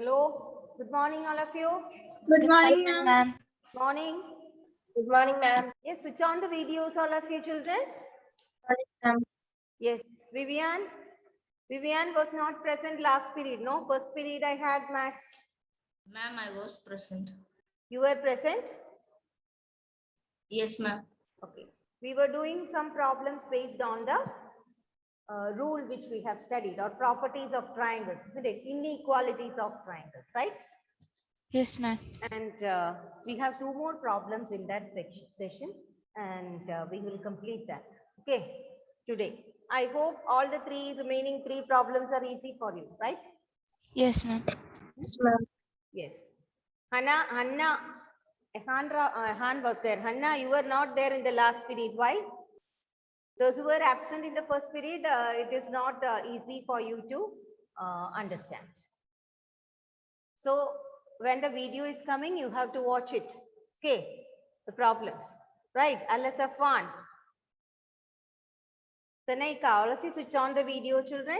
Hello, good morning, all of you. Good morning, ma'am. Morning. Good morning, ma'am. Yes, switch on the videos, all of you children. Ma'am. Yes, Vivian. Vivian was not present last period, no? First period I had Max. Ma'am, I was present. You were present? Yes, ma'am. Okay. We were doing some problems based on the rule which we have studied, or properties of triangles, isn't it? Inequalities of triangles, right? Yes, ma'am. And we have two more problems in that session, and we will complete that, okay, today. I hope all the remaining three problems are easy for you, right? Yes, ma'am. Yes, ma'am. Yes. Hanna, Han was there. Hanna, you were not there in the last period. Why? Those who were absent in the first period, it is not easy for you to understand. So when the video is coming, you have to watch it. Okay, the problems, right? Al-Safwan, Sanaika, all of you switch on the video, children.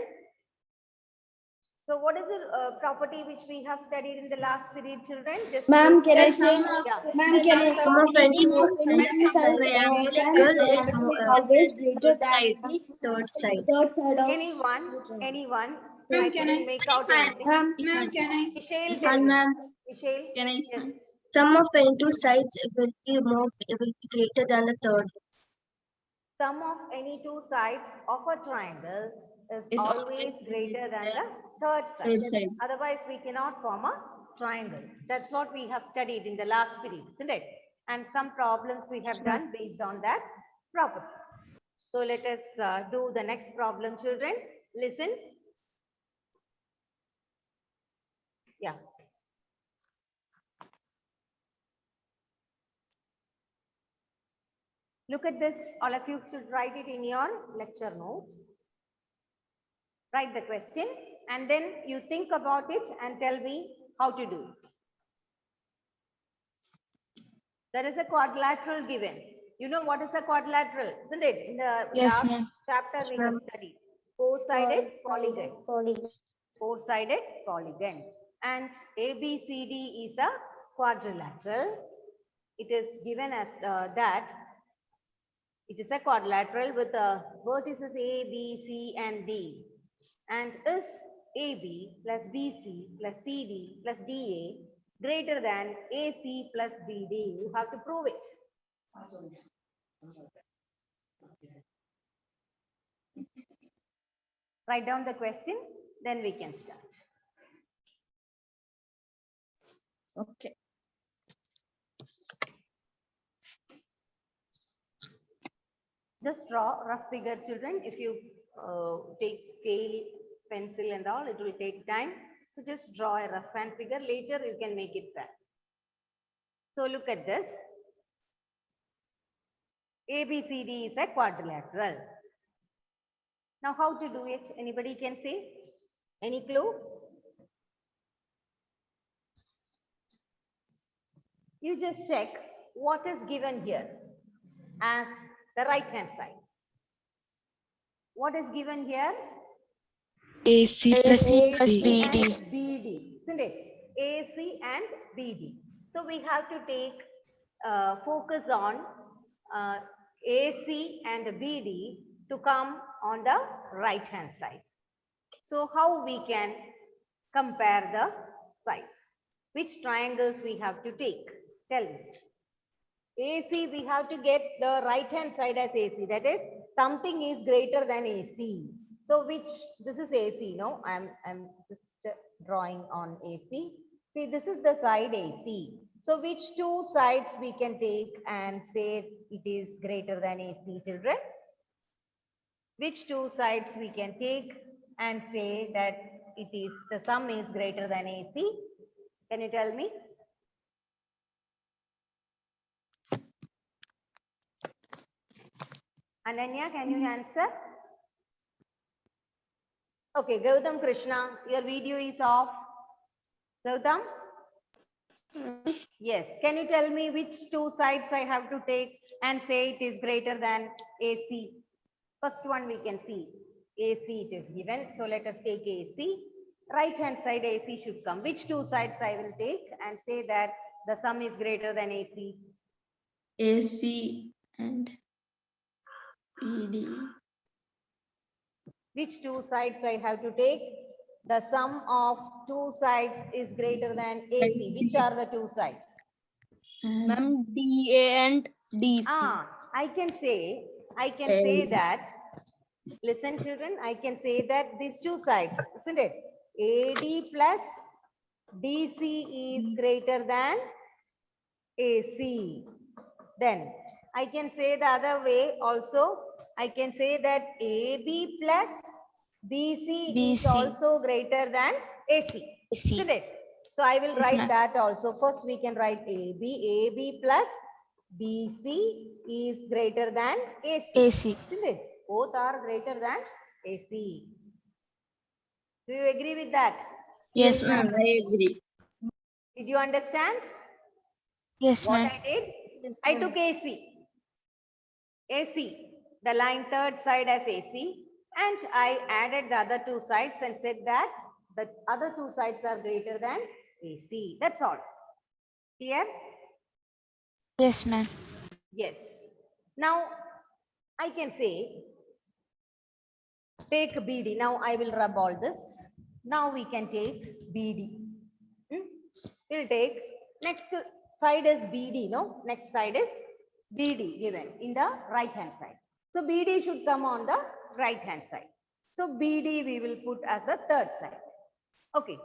So what is the property which we have studied in the last period, children? Just Ma'am, can I say? yeah. Ma'am, can I Sum of any two triangle is always greater than the third side. third side of Anyone? Ma'am, I can couldn't make out anything. Ma'am, can I? Michelle, tell me. Ma'am, Michelle, can I? yes. Sum of any two sides will be greater than the third. Sum of any two sides of a triangle is Is always greater than the third Third side. side. Otherwise, we cannot form a triangle. That's what we have studied in the last period, isn't it? And some problems we have done based on that property. So let us do the next problem, children. Listen. Yeah. Look at this. All of you should write it in your lecture note. Write the question and then you think about it and tell me how to do it. There is a quadrilateral given. You know what is a quadrilateral, isn't it? In the Yes, last ma'am. chapter we have studied. Four-sided polygon. Four-sided polygon. And ABCD is a quadrilateral. It is given as that. It is a quadrilateral with vertices A, B, C, and D. And is AB plus BC plus CD plus DA greater than AC plus BD? You have to prove it. Write down the question, then we can start. Okay. Just draw rough figure, children. If you take scale, pencil and all, it will take time. So just draw a rough hand figure. Later you can make it fair. So look at this. ABCD is a quadrilateral. Now how to do it? Anybody can say? Any clue? You just check what is given here as the right hand side. What is given here? AC plus BD. BD. BD, isn't it? AC and BD. So we have to take focus on AC and BD to come on the right hand side. So how we can compare the sides? Which triangles we have to take? Tell me. AC, we have to get the right hand side as AC. That is, something is greater than AC. So which, this is AC, no? I'm just drawing on AC. See, this is the side AC. So which two sides we can take and say it is greater than AC, children? Which two sides we can take and say that it is, the sum is greater than AC? Can you tell me? Ananya, can you answer? Okay, Gautam Krishna, your video is off. Gautam? Yes. Can you tell me which two sides I have to take and say it is greater than AC? First one we can see. AC it is given. So let us take AC right hand side AC should come. Which two sides I will take and say that the sum is greater than AC? AC and PD. Which two sides I have to take? The sum of two sides is greater than AC. Which are the two sides? Ma'am, DA and DC. I can say that, listen children, I can say that these two sides, isn't it? AD plus DC is greater than AC. Then I can say the other way also. I can say that AB plus BC is BC. also greater than AC. AC. Isn't it? So I will Yes, write ma'am. that also. First we can write AB plus BC is greater than AC. AC. Isn't it? Both are greater than AC. Do you agree with that? Yes, ma'am. I agree. Did you understand Yes, what ma'am. I did? I took AC. AC, the line third side as AC, and I added the other two sides and said that the other two sides are greater than AC. That's all. Clear? Yes, ma'am. Yes. Now, I can say, take BD. Now, I will rub all this. Now, we can take BD. We'll take, next side is BD, no? Next side is BD given in the right hand side. So, BD should come on the right hand side. So, BD we will put as a third side. Okay.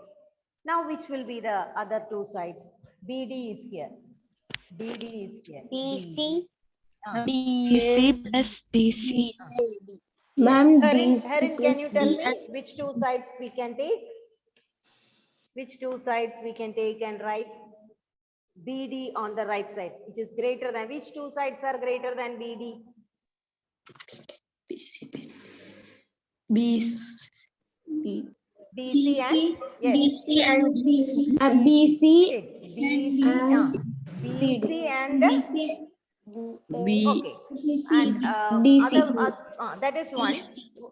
Now, which will be the other two sides? BD is here. BD is here. BC. BC plus DC. Ma'am, Harin, DC Harin, can plus you tell D. me which two sides we can take? Which two sides we can take and write BD on the right side, which is greater than, which two sides are greater than BD? BC. BC. DC and, yes. BC and BC. BC BC, BC and, B. okay. And that is one.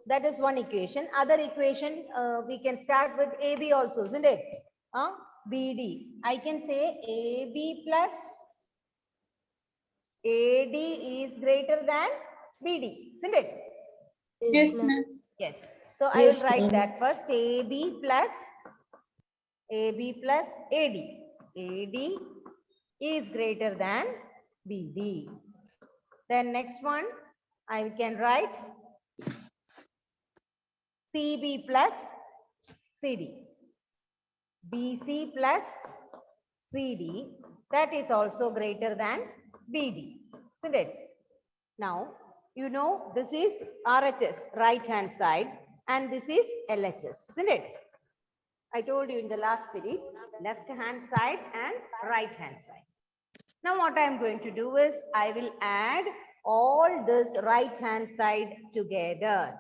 That is one equation. Other equation, we can start with AB also, isn't it? BD. I can say AB plus AD is greater than BD, isn't it? Yes, ma'am. Yes. So I will write that first. AB plus AD. AD is greater than BD. Then next one, I can write CB plus CD. BC plus CD, that is also greater than BD, isn't it? Now, you know, this is RHS, right hand side, and this is LHS, isn't it? I told you in the last period, left hand side and right hand side. Now, what I am going to do is, I will add all this right hand side together.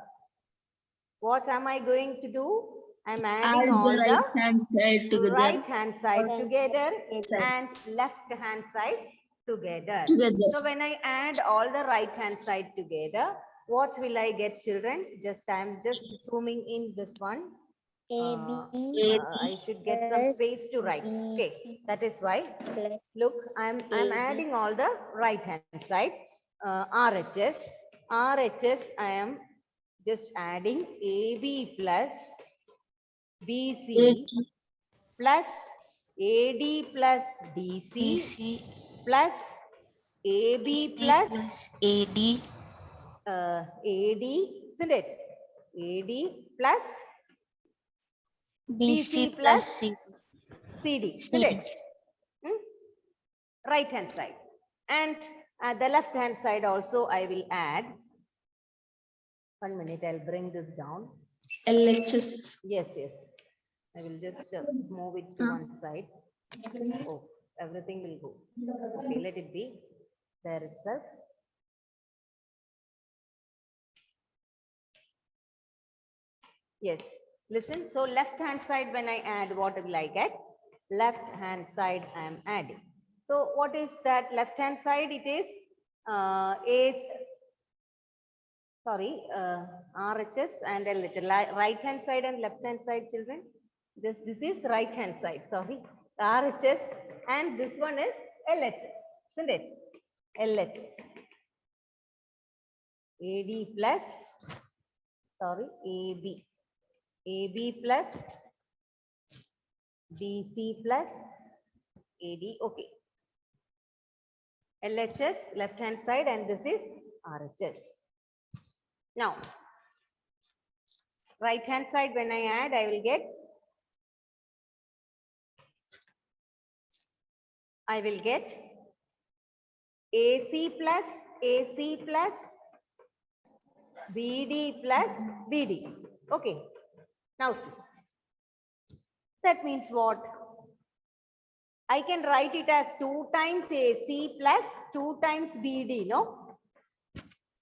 What am I going to do? I'm adding all the right hand side together. right hand side together and left hand side together. So when I add all the right hand side together, what will I get, children? I'm just zooming in this one. I should get some space to write. Okay, that is why. Look, I'm adding all the right hand side. RHS. RHS, I am just adding AB plus BC plus AD plus DC DC plus AB plus AD. AD, isn't it? AD plus BC plus plus CD, isn't it? Right hand side. And the left hand side also I will add. 1 minute, I'll bring this down. LHS. Yes, yes. I will just move it to one side. Oh, everything will go. Okay, let it be there itself. Yes, listen. So left hand side, when I add, what will I get? Left hand side I am adding. So what is that left hand side? It is RHS and LHS. Right hand side and left hand side, children. This is right hand side, sorry. RHS and this one is LHS, isn't it? LHS. AD plus, sorry, AB. AB plus BC plus AD, okay. LHS, left hand side, and this is RHS. Now, right hand side, when I add, I will get AC plus BD plus BD. Okay. Now see. That means what? I can write it as 2 times AC plus 2 times BD, no?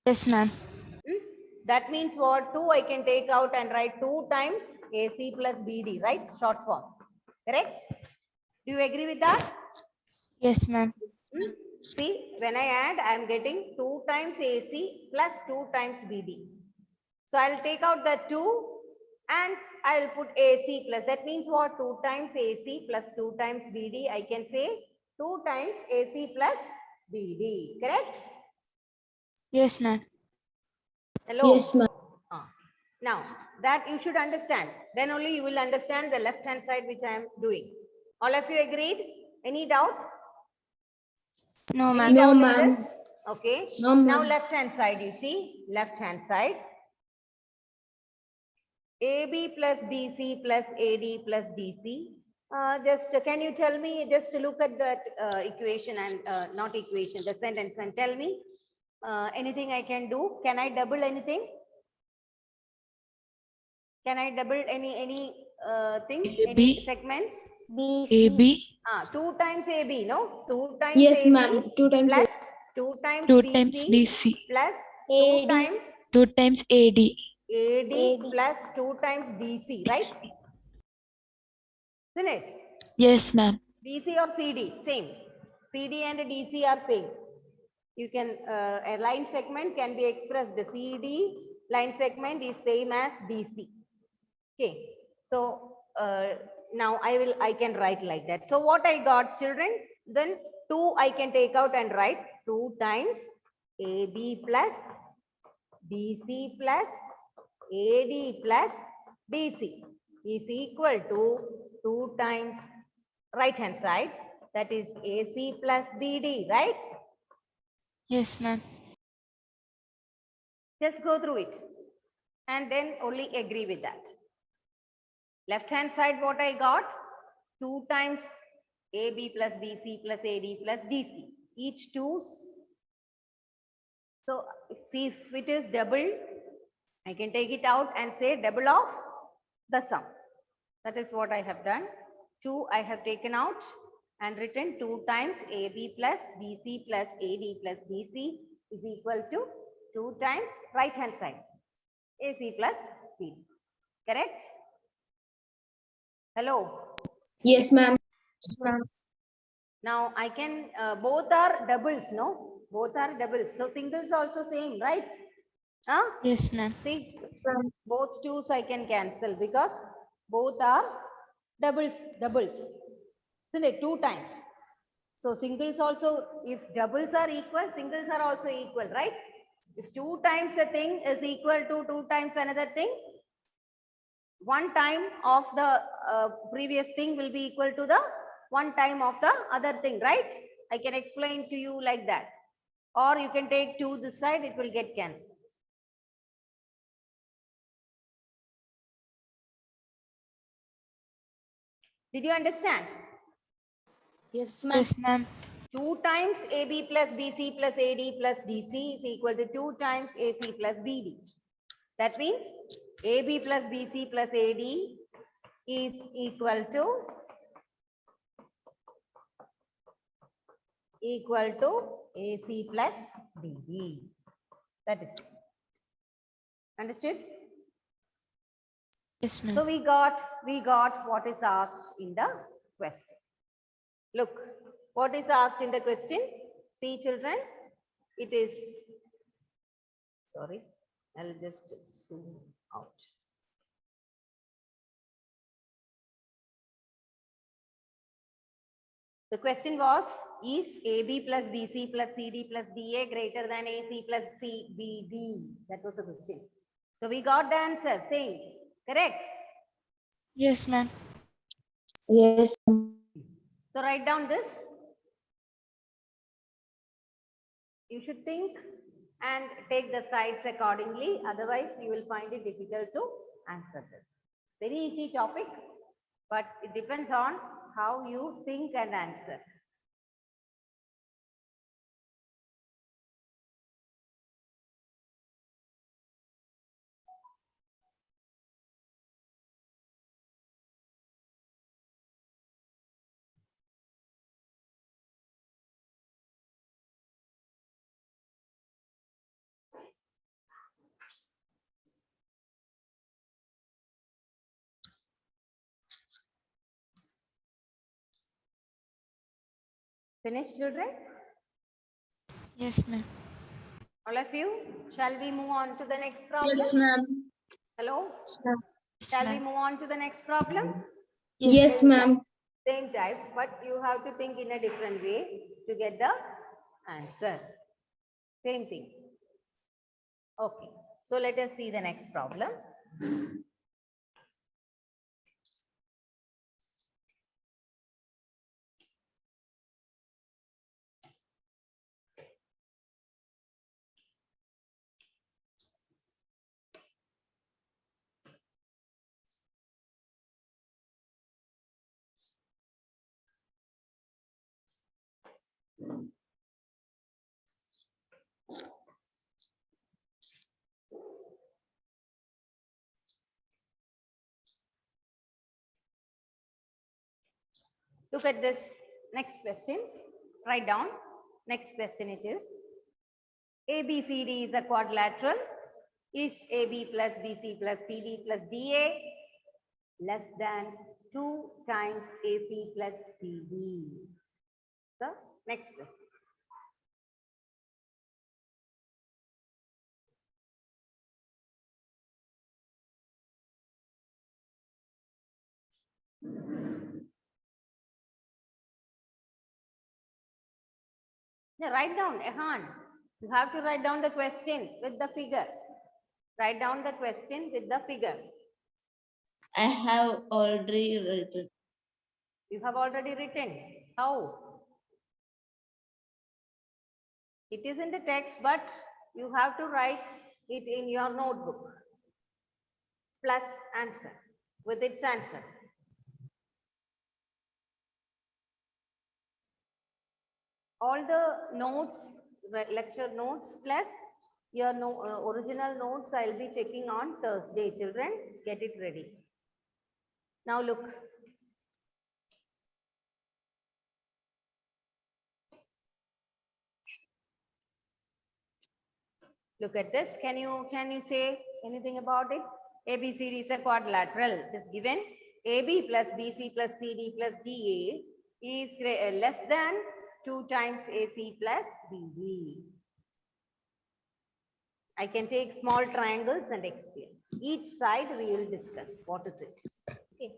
Yes, ma'am. That means what? 2 I can take out and write 2 times AC plus BD, right? Short form. Correct? Do you agree with that? Yes, ma'am. See, when I add, I am getting 2 times AC plus 2 times BD. So I'll take out the 2 and I'll put AC plus. That means what? 2 times AC plus 2 times BD. I can say 2 times AC plus BD. Correct? Yes, ma'am. Hello? Yes, ma'am. Now, that you should understand. Then only you will understand the left hand side which I am doing. All of you agreed? Any doubt? No, Any ma'am. No, doubt in ma'am. this? Okay. No, Now ma'am. left hand side, you see, left hand side. AB plus BC plus AD plus DC. Just can you tell me, just look at that equation and not equation, the sentence, and tell me anything I can do. Can I double anything? Can I double any thing, any segments? BC. 2 times AB, no? 2 times Yes, AB ma'am. 2 times plus 2 times 2 times BC BC. plus 2 AD. times 2 times AD. AD AD. plus 2 times DC, right? Isn't it? Yes, ma'am. DC or CD, same. CD and DC are same. You can, a line segment can be expressed, the CD line segment is same as DC. Okay, so now I can write like that. So what I got, children, then 2 I can take out and write 2 times AB plus BC plus AD plus DC is equal to 2 times right hand side, that is AC plus BD, right? Yes, ma'am. Just go through it and then only agree with that. Left hand side, what I got? 2 times AB plus BC plus AD plus DC. Each 2's. So see if it is double, I can take it out and say double of the sum. That is what I have done. 2 I have taken out and written 2 times AB plus BC plus AD plus DC is equal to 2 times right hand side AC plus BD. Correct? Hello. Yes, ma'am. Now I can, both are doubles, no? Both are doubles. So singles also same, right? Huh? Yes, ma'am. See, both 2's I can cancel because both are doubles. Isn't it? 2 times. So singles also, if doubles are equal, singles are also equal, right? If 2 times a thing is equal to 2 times another thing, 1 time of the previous thing will be equal to the 1 time of the other thing, right? I can explain to you like that. Or you can take 2 this side, it will get cancelled. Did you understand? Yes, ma'am. Yes, ma'am. 2 times AB plus BC plus AD plus DC is equal to 2 times AC plus BD. That means AB plus BC plus AD is equal to AC plus BD. That is it. Understood? Yes, ma'am. So we got what is asked in the question. Look, what is asked in the question? See, children, it is, sorry, I'll just zoom out. The question was, is AB plus BC plus CD plus DA greater than AC plus CBD? That was the question. So we got the answer, same, correct? Yes, ma'am. Yes. So write down this. You should think and take the sides accordingly. Otherwise, you will find it difficult to answer this. Very easy topic, but it depends on how you think and answer. Finished, children? Yes, ma'am. All of you? Shall we move on to the next problem? Yes, ma'am. Hello? Yes, ma'am. Shall we move on to the next problem? Yes, ma'am. Same type, but you have to think in a different way to get the answer. Same thing. Okay. So let us see the next problem. Look at this next question. Write down. Next question it is. ABCD is a quadrilateral. Is AB plus BC plus CD plus DA less than 2 times AC plus CD? The next question. Now write down, Ehan. You have to write down the question with the figure. Write down the question with the figure. I have already written. You have already written. How? It is in the text, but you have to write it in your notebook. Plus answer with its answer. All the notes, lecture notes plus your original notes, I'll be checking on Thursday. Children, get it ready. Now look. Look at this. Can you say anything about it? ABCD is a quadrilateral. It is given AB plus BC plus CD plus DA is less than 2 times AC plus BD. I can take small triangles and explain. Each side we will discuss. What is it? Okay.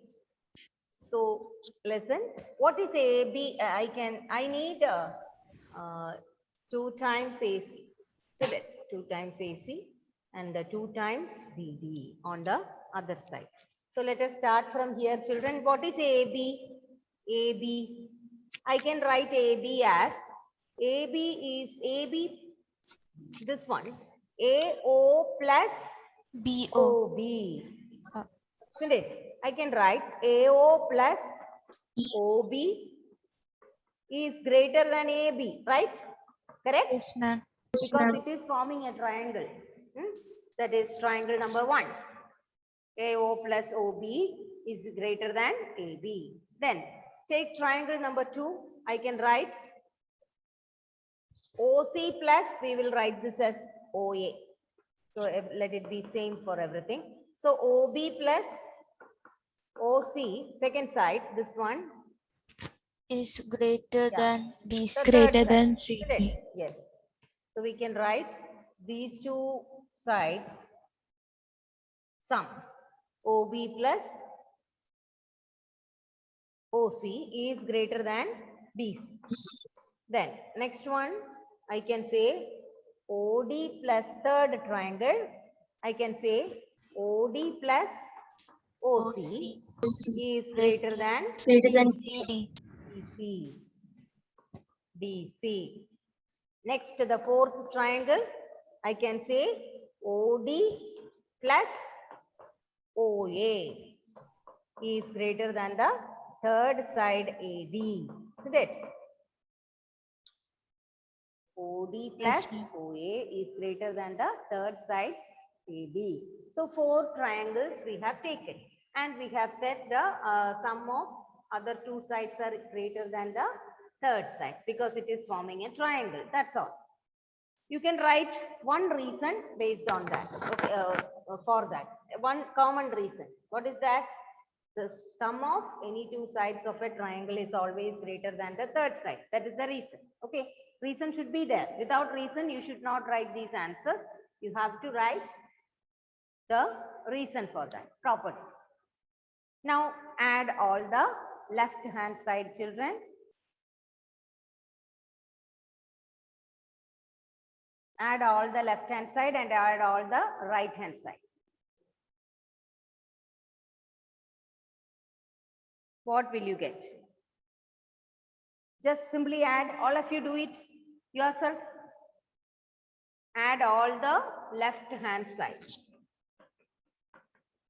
So listen. What is AB? I need 2 times AC. So that 2 times AC and the 2 times BD on the other side. So let us start from here, children. What is AB? AB. I can write AB as AB is AB. This one. AO plus BO. OB. Isn't it? I can write AO plus OB is greater than AB, right? Correct? Yes, ma'am. Because it is forming a triangle. That is triangle number 1. AO plus OB is greater than AB. Then take triangle number 2. I can write OC plus, we will write this as OA. So let it be same for everything. So OB plus OC, second side, this one. Is greater Yeah. than The BC. third Greater side, than isn't it? CD. Yes. So we can write these two sides sum. OB plus OC is greater than BC. Then next one, I can say OD plus third triangle. I can say OD plus OC is greater than Greater than CD. DC. DC. Next, the fourth triangle, I can say OD plus OA is greater than the third side AD. Isn't it? OD plus Yes, ma'am. OA is greater than the third side AD. So four triangles we have taken, and we have said the sum of other two sides are greater than the third side because it is forming a triangle. That's all. You can write one reason based on that. Okay, for that, one common reason. What is that? The sum of any two sides of a triangle is always greater than the third side. That is the reason. Okay, reason should be there. Without reason, you should not write these answers. You have to write the reason for that property. Now add all the left hand side, children. Add all the left hand side and add all the right hand side. What will you get? Just simply add. All of you do it yourself. Add all the left hand side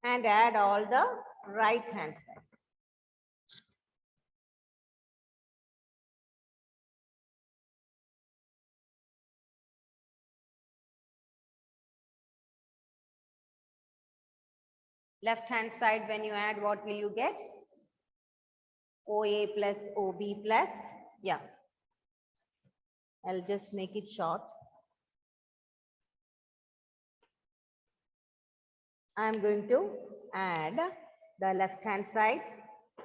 and add all the right hand side. Left hand side, when you add, what will you get? OA plus OB plus, yeah. I'll just make it short. I'm going to add the left hand side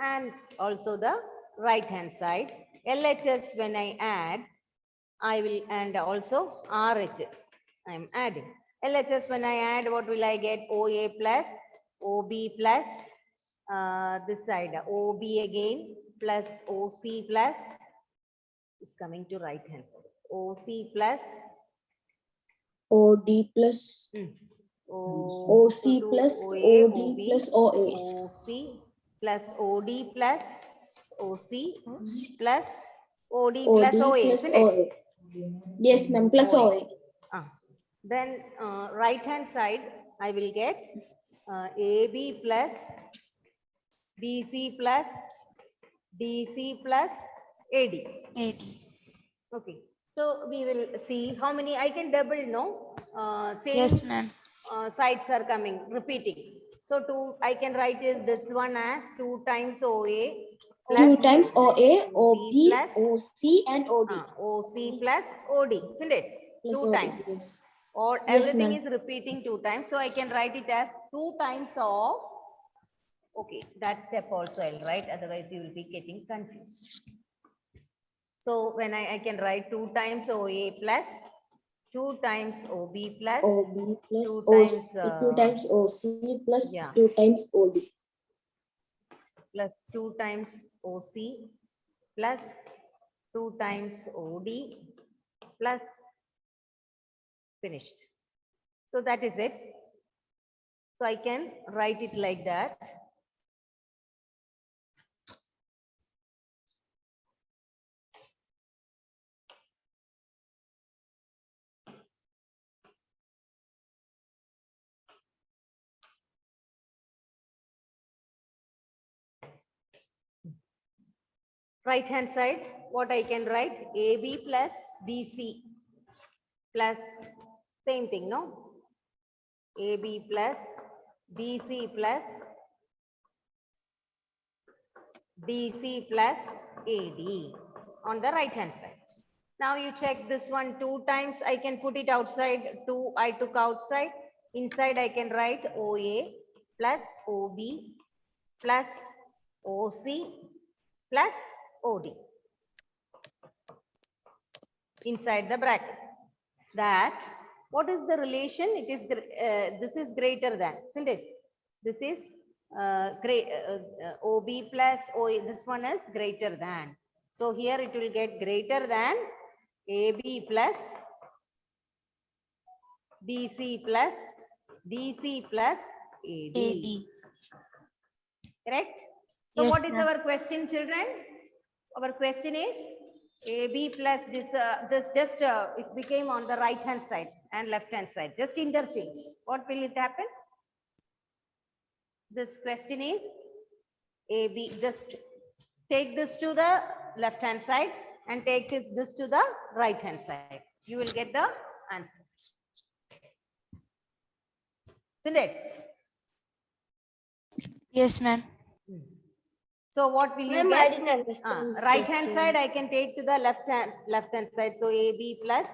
and also the right hand side. LHS when I add, I will, and also RHS I'm adding. LHS when I add, what will I get? OA plus OB plus this side OB again plus OC plus is coming to right hand side. OC plus OD plus OC plus OD plus OA. OC plus OD plus OC plus OD OD plus OA, plus isn't it? OA. Yes, ma'am, plus OA. OA. Then right hand side, I will get AB plus BC plus DC plus AD. 80. Okay. So we will see how many I can double, no? Same Yes, ma'am. sides are coming, repeating. So I can write this one as 2 times OA plus 2 times OA, OB, plus OC, and OD. OC plus OD, isn't it? Plus 2 OD, times. yes. Or Yes, everything ma'am. is repeating 2 times. So I can write it as 2 times of, okay, that step also I'll write, otherwise you will be getting confused. So when I can write 2 times OA plus 2 times OB plus OB plus 2 OC, times 2 times OC plus yeah. 2 times OD. plus 2 times OC plus 2 times OD plus finished. So that is it. So I can write it like that. Right hand side, what I can write? AB plus BC plus same thing, no? AB plus BC plus DC plus AD on the right hand side. Now you check this one 2 times. I can put it outside. 2 I took outside. Inside I can write OA plus OB plus OC plus OD inside the bracket. That what is the relation? It is this is greater than, isn't it? This is OB plus OA. This one is greater than. So here it will get greater than AB plus BC plus DC plus AD. AD. Correct? So Yes, what is ma'am. our question, children? Our question is AB plus this just it became on the right hand side and left hand side. Just interchange. What will it happen? This question is AB. Just take this to the left hand side and take this to the right hand side. You will get the answer. Isn't it? Yes, ma'am. So what will you Ma'am, I get? didn't understand. this Right hand question. side I can take to the left hand side. So AB plus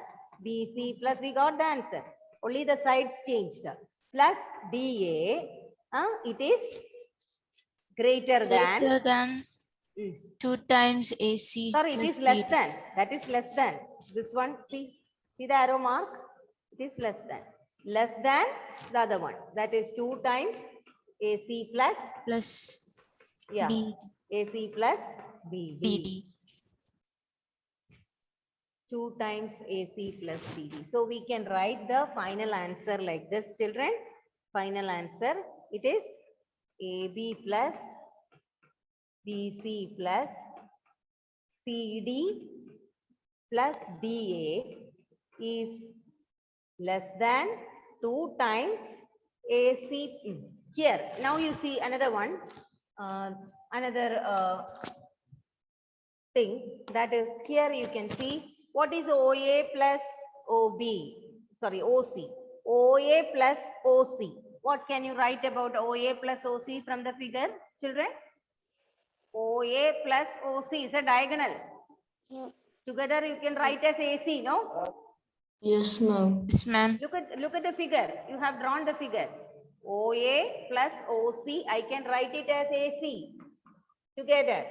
BC plus we got the answer. Only the sides changed. Plus DA. It is greater than. Greater than Mm. 2 times AC. Sorry, it plus is less BD. than. That is less than. This one, see the arrow mark? It is less than. Less than the other one. That is 2 times AC plus, Plus yeah, B, AC plus BD. BD. 2 times AC plus BD. So we can write the final answer like this, children. Final answer, it is AB plus BC plus CD plus DA is less than 2 times AC. Here, now you see another one, another thing, that is here you can see what is OA plus OB, sorry, OC. OA plus OC. What can you write about OA plus OC from the figure, children? OA plus OC is a diagonal. Together you can write as AC, no? Yes, ma'am. Yes, ma'am. Look at the figure. You have drawn the figure. OA plus OC, I can write it as AC together.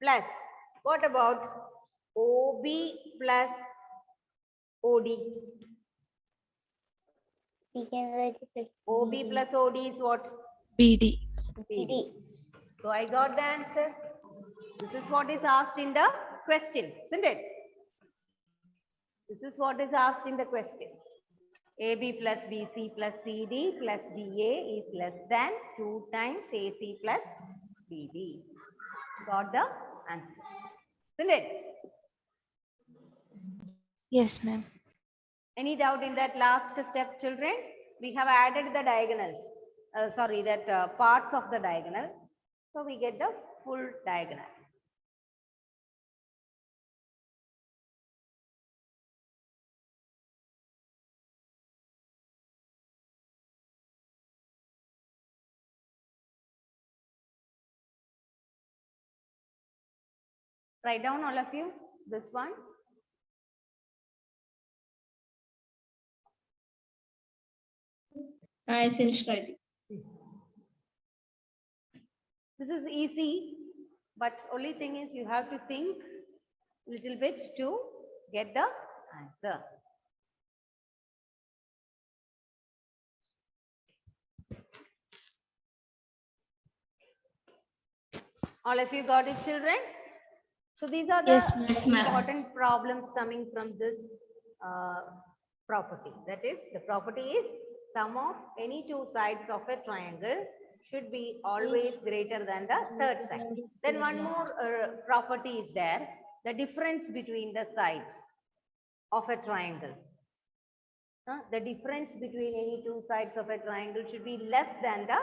Plus, what about OB plus OD? We can write it. OB plus OD is what? BD. PD. So I got the answer. This is what is asked in the question, isn't it? This is what is asked in the question. AB plus BC plus CD plus DA is less than 2 times AC plus BD. Got the answer, isn't it? Yes, ma'am. Any doubt in that last step, children? We have added the diagonals. Sorry, that parts of the diagonal. So we get the full diagonal. Write down all of you this one. I finished writing. This is easy, but only thing is you have to think little bit to get the answer. All of you got it, children? So these are the Yes, ma'am. Yes, ma'am. important problems coming from this property. That is, the property is sum of any two sides of a triangle should be always greater than the third side. Then one more property is there, the difference between the sides of a triangle. The difference between any two sides of a triangle should be less than the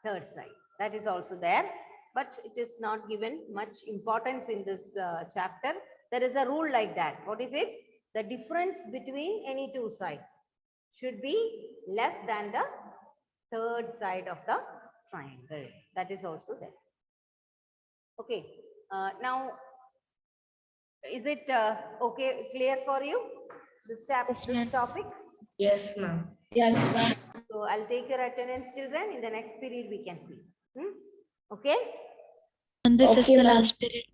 third side. That is also there, but it is not given much importance in this chapter. There is a rule like that. What is it? The difference between any two sides should be less than the third side of the triangle. That is also there. Okay. Now, is it okay, clear for you? This chapter, Yes, this ma'am. topic? Yes, ma'am. Yes, ma'am. So I'll take your attendance, children. In the next period, we can see. Okay. And this is Okay, the ma'am. last period.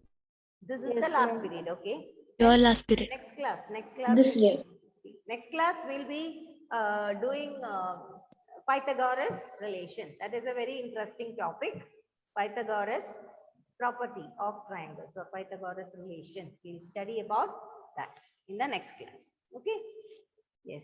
This is Yes, the last ma'am. period. Okay. Your last period. Next class. Next class. This we'll day. Next class we'll be doing Pythagoras relation. That is a very interesting topic. Pythagoras property of triangles or Pythagoras relation. We'll study about that in the next class. Okay. Yes.